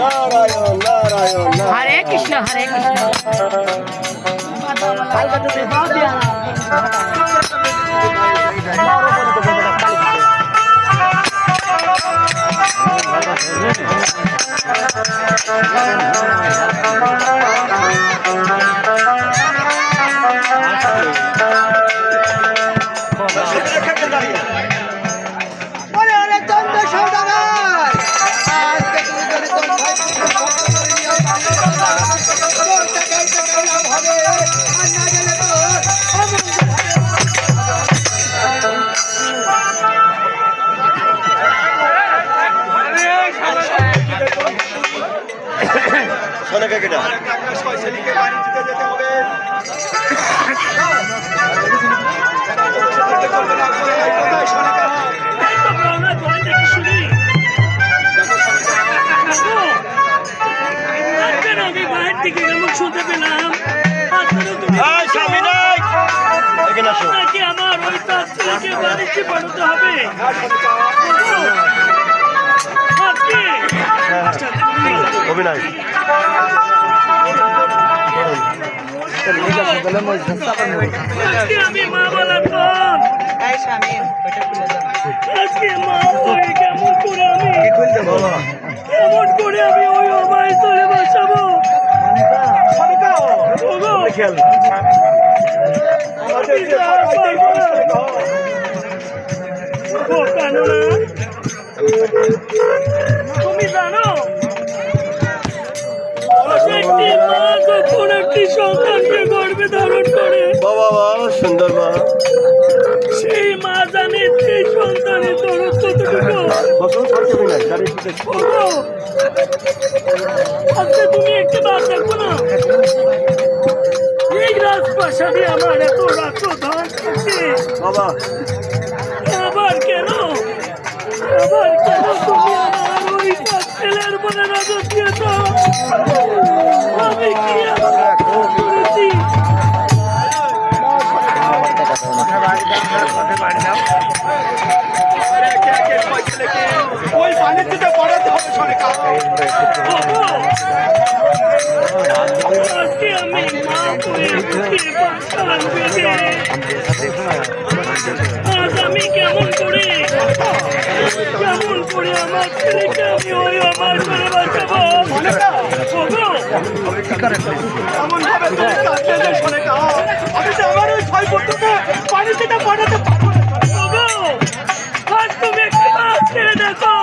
নারায়ণ নারায়ণ হরে কৃষ্ণ হরে কৃষ্ণ। শুনতে পেলাম নাকি আমার ওই তার ছেলেকে বাড়িতে পাঠাতে হবে। অভিনয় আমি মা বলার পর আজকে মা হয়ে কেমন করে আমি ওই অবাই চলে বসাবো। তুমি জানো একটি মা যখন একটি সন্তানকে গর্ভে ধারণ করে সুন্দর মা সেই মা জানে সেই সন্তানের দরদ কতটুকু। আজকে তুমি একটি বার দেখো না এই রাজপ্রাসাদে আমার এত রাজধান থাকে আবার কেন তুমি আমার ওই ছেলের মনে নজর দিয়েছ। আমি কি করেছি? ওই বাণিজ্যতে পড়াতে হবে আজকে আমি মা করে আজ আমি কেমন করে আমার ছেলেকে আমি ওই আমার করে বাঁচাবো। এমন ভাবে আমি তো আমার ওই ছয় পুত্রকে বাণিজ্যতে পড়াতে পারবো না। তুমি একটু ছেড়ে দেখো।